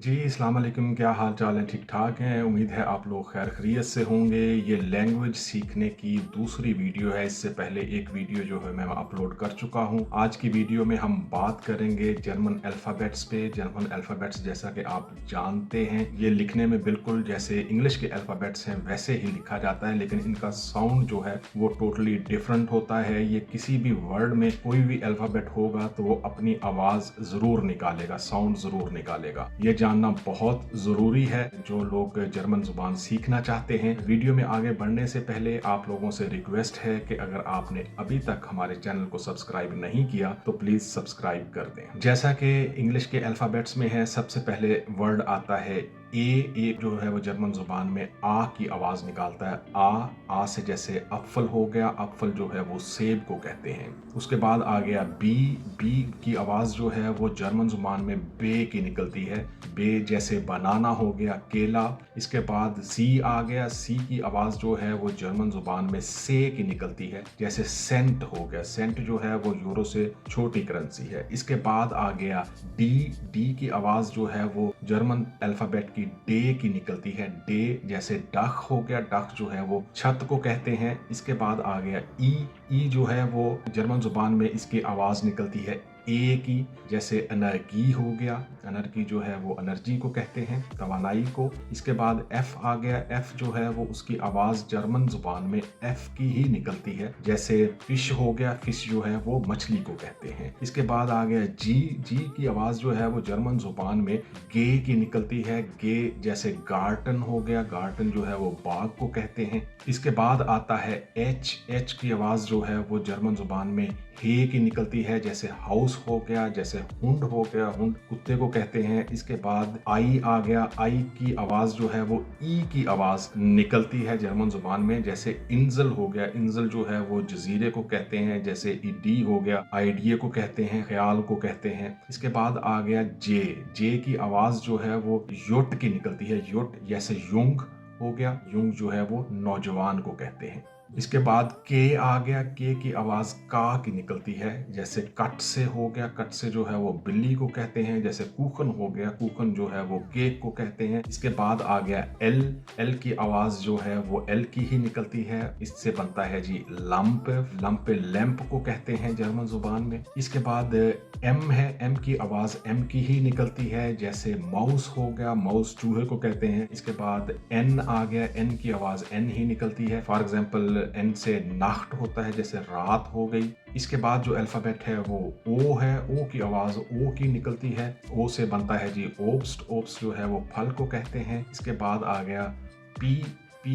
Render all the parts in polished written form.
जी, अस्सलाम वालेकुम। क्या हाल चाल है? ठीक ठाक हैं। उम्मीद है आप लोग खैर खैरियत से होंगे। ये लैंग्वेज सीखने की दूसरी वीडियो है। इससे पहले एक वीडियो जो है मैं अपलोड कर चुका हूँ। आज की वीडियो में हम बात करेंगे जर्मन अल्फ़ाबेट्स पे। जर्मन अल्फ़ाबेट्स जैसा कि आप जानते हैं ये लिखने में बिल्कुल जैसे इंग्लिश के अल्फ़ाबेट्स हैं वैसे ही लिखा जाता है, लेकिन इनका साउंड जो है वो टोटली डिफरेंट होता है। ये किसी भी वर्ड में कोई भी अल्फ़ाबेट होगा तो वो अपनी आवाज़ ज़रूर निकालेगा, साउंड ज़रूर निकालेगा। ये जानना बहुत ज़रूरी है जो लोग जर्मन ज़ुबान सीखना चाहते हैं। वीडियो में आगे बढ़ने से पहले आप लोगों से रिक्वेस्ट है कि अगर आपने अभी तक हमारे चैनल को सब्सक्राइब नहीं किया तो प्लीज़ सब्सक्राइब कर दें। जैसा कि इंग्लिश के अल्फ़ाबेट्स में है, सबसे पहले वर्ड आता है ए जो है वो जर्मन ज़ुबान में आ की आवाज़ निकालता है। आ से जैसे एप्पल हो गया, एप्पल जो है वो सेब को कहते हैं। उसके बाद आ गया बी की आवाज़ जो है वो जर्मन ज़ुबान में बे की निकलती है। बे जैसे बनाना हो गया, केला। इसके बाद सी आ गया, सी की आवाज़ जो है वो जर्मन ज़ुबान में से की निकलती है, जैसे सेंट हो गया। सेंट जो है वो यूरो से छोटी करेंसी है। इसके बाद आ गया डी की आवाज़ जो है वो जर्मन अल्फ़ाबेट की डे की निकलती है। डे जैसे डक हो गया, डक जो है वो छत को कहते हैं। इसके बाद आ गया ई जो है वो जर्मन ज़ुबान में इसकी आवाज़ निकलती है ए की, जैसे एनर्जी हो गया। एनर्जी जो है वो एनर्जी को कहते हैं, तवानाई को। इसके बाद एफ आ गया, एफ जो है वो उसकी आवाज़ जर्मन ज़ुबान में एफ की ही निकलती है, जैसे फिश हो गया, फिश जो है वो मछली को कहते हैं। इसके बाद आ गया जी की आवाज़ जो है वो जर्मन ज़ुबान में गे की निकलती है। गे जैसे गार्टन हो गया, गार्टन जो है वो बाग को कहते हैं। इसके बाद आता है एच की आवाज़ जो है वो जर्मन ज़ुबान में हे की निकलती है, जैसे हाउस हो गया, जैसे हुंड हो गया, हुंड कुत्ते को कहते हैं। इसके बाद आई आ गया, आई की आवाज़ जो है वो ई की आवाज़ निकलती है जर्मन ज़ुबान में, जैसे इंजल हो गया। इंजल जो है वो जजीरे को कहते हैं, जैसे ईडी हो गया, आइडिया को कहते हैं, ख्याल को कहते हैं। इसके बाद आ गया जे की आवाज़ जो है वो योट की निकलती है, योट जैसे युंग हो गया, युंग जो है वो नौजवान को कहते हैं। इसके बाद के आ गया, के की आवाज़ का की निकलती है, जैसे कट से हो गया, कट से जो है वो बिल्ली को कहते हैं, जैसे कूखन हो गया, कूखन जो है वो केक को कहते हैं। इसके बाद आ गया एल की आवाज़ जो है वो एल की ही निकलती है, इससे बनता है जी लंप। लंप लैंप को कहते हैं जर्मन ज़ुबान में। इसके बाद एम है, एम की आवाज़ एम की ही निकलती है, जैसे माउस हो गया, माउस चूहे को कहते हैं। इसके बाद एन आ गया, एन की आवाज़ एन ही निकलती है, फॉर एग्जाम्पल एन से नाख्ट होता है, जैसे रात हो गई। इसके बाद जो अल्फ़ाबेट है वो ओ है, ओ की आवाज़ ओ की निकलती है, ओ से बनता है जी ओब्स्ट। ओब्स्ट जो है वो फल को कहते हैं। इसके बाद आ गया पी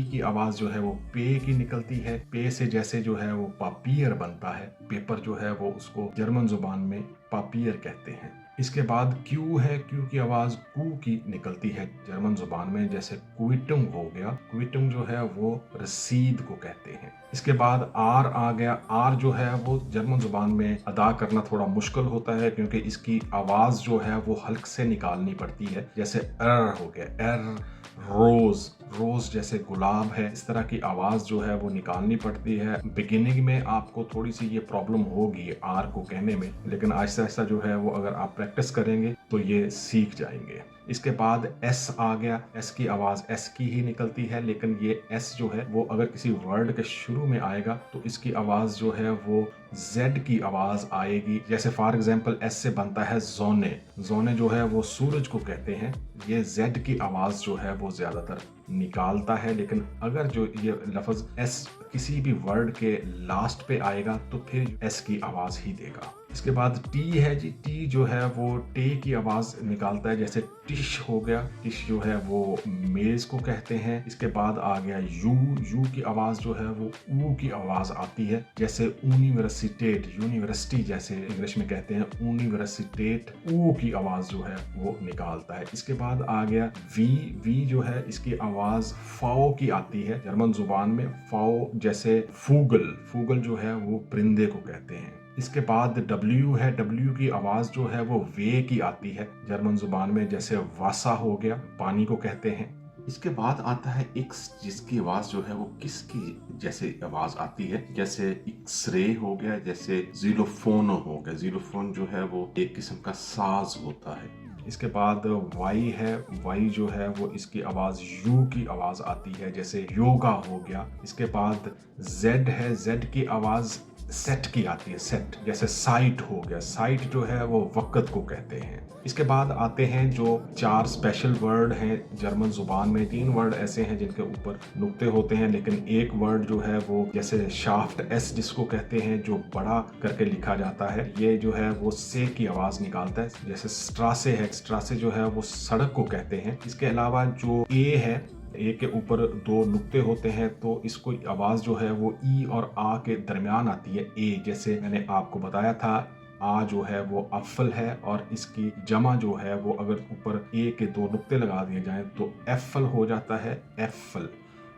की आवाज़ जो है वो पे की निकलती है, पे से जैसे जो है वो पापियर बनता है, पेपर जो है वो उसको जर्मन ज़ुबान में पापियर कहते हैं। इसके बाद क्यू है, क्यू की आवाज़ कू की निकलती है जर्मन ज़ुबान में, जैसे क्विटुंग हो गया, क्विटुंग जो है वो रसीद को कहते हैं। इसके बाद आर आ गया, आर जो है वो जर्मन ज़ुबान में अदा करना थोड़ा मुश्किल होता है क्योंकि इसकी आवाज़ जो है वो हल्क से निकालनी पड़ती है, जैसे हो गया रोज़, रोज़ जैसे गुलाब है। इस तरह की आवाज़ जो है वो निकालनी पड़ती है। बिगिनिंग में आपको थोड़ी सी ये प्रॉब्लम होगी आर को कहने में, लेकिन आहिस्ता आहिस्ता जो है वो अगर आप प्रैक्टिस करेंगे तो ये सीख जाएंगे। इसके बाद एस आ गया, एस की आवाज़ एस की ही निकलती है, लेकिन ये एस जो है वो अगर किसी वर्ड के शुरू में आएगा तो इसकी आवाज़ जो है वो जेड की आवाज़ आएगी, जैसे फॉर एग्जाम्पल एस से बनता है जोने, जोने जो है वो सूरज को कहते हैं। ये जेड की आवाज़ जो है वो ज़्यादातर निकालता है, लेकिन अगर जो ये लफ्ज़ एस किसी भी वर्ड के लास्ट पे आएगा तो फिर एस की आवाज़ ही देगा। इसके बाद टी है जी, टी जो है वो टे की आवाज़ निकालता है, जैसे टिश हो गया, टिश जो है वो मेज़ को कहते हैं। इसके बाद आ गया यू की आवाज़ जो है वो ऊ की आवाज़ आती है, जैसे यूनिवर्सिटेट, यूनिवर्सिटी जैसे इंग्लिश में कहते हैं, यूनिवर्सिटेट ऊ की आवाज़ जो है वो निकालता है। इसके बाद आ गया वी जो है इसकी आवाज़ फाओ की आती है जर्मन ज़ुबान में, फाओ जैसे फूगल जो है वो परिंदे को कहते हैं। इसके बाद W है, W की आवाज़ जो है वो वे की आती है जर्मन ज़ुबान में, जैसे वासा हो गया, पानी को कहते हैं। इसके बाद आता है एक्स, जिसकी आवाज़ जो है वो किसकी जैसे आवाज़ आती है, जैसे एक्सरे हो गया, जैसे जीलोफोन हो गया। जीलोफोन जो है वो एक किस्म का साज होता है। इसके बाद वाई है, वाई जो है वो इसकी आवाज़ यू की आवाज़ आती है, जैसे योगा हो गया। इसके बाद जेड है, जेड की आवाज़ सेट की आती है, सेट, जैसे साइट हो गया। साइट जो है वो वक़्त को कहते हैं। इसके बाद आते हैं जो 4 स्पेशल वर्ड हैं जर्मन ज़ुबान में। 3 वर्ड ऐसे हैं जिनके ऊपर नुक्ते होते हैं, लेकिन एक वर्ड जो है वो जैसे शाफ्ट एस जिसको कहते हैं, जो बड़ा करके लिखा जाता है, ये जो है वो से की आवाज़ निकालता है। जैसे स्ट्रासे है, स्ट्रासे जो है वो सड़क को कहते हैं। इसके अलावा जो ए है, ए के ऊपर 2 नुक्ते होते हैं, तो इसको आवाज़ जो है वो ई और आ के दरमियान आती है, ए। जैसे मैंने आपको बताया था, आ जो है वो अफ़ल है और इसकी जमा जो है वो अगर ऊपर ए के 2 नुक्ते लगा दिए जाएं तो एफ़ल हो जाता है, एफ़ल।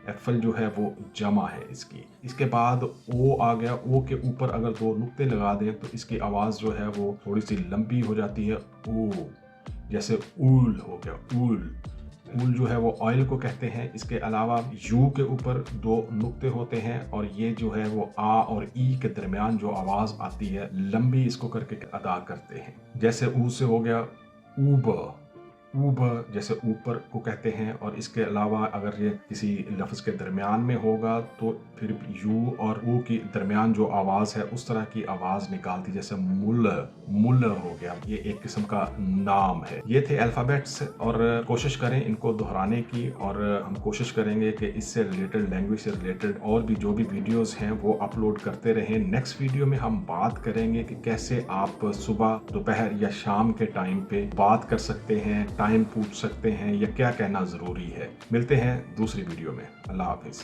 एफ़ल जो है वो जमा है इसकी। इसके बाद ओ आ गया, ओ के ऊपर अगर 2 नुक्ते लगा दें तो इसकी आवाज़ जो है वो थोड़ी सी लंबी हो जाती है, ओ। जैसे ऊल हो गया, ऊल। ऊल जो है वो ऑयल को कहते हैं। इसके अलावा यू के ऊपर 2 नुक्ते होते हैं और ये जो है वो आ और ई के दरमियान जो आवाज़ आती है, लंबी इसको करके अदा करते हैं। जैसे ऊ से हो गया ऊब, ऊब जैसे ऊपर को कहते हैं। और इसके अलावा अगर ये किसी लफ्ज़ के दरमियान में होगा तो फिर यू और ऊ की दरमियान जो आवाज़ है उस तरह की आवाज़ निकालती, जैसे मुल, मुल हो गया। ये एक किस्म का नाम है। ये थे अल्फ़ाबेट्स, और कोशिश करें इनको दोहराने की, और हम कोशिश करेंगे कि इससे रिलेटेड, लैंग्वेज से रिलेटेड और भी जो भी वीडियोस हैं वो अपलोड करते रहें। नेक्स्ट वीडियो में हम बात करेंगे कि कैसे आप सुबह, दोपहर या शाम के टाइम पे बात कर सकते हैं, टाइम पूछ सकते हैं, या क्या कहना ज़रूरी है। मिलते हैं दूसरी वीडियो में। अल्लाह हाफिज़।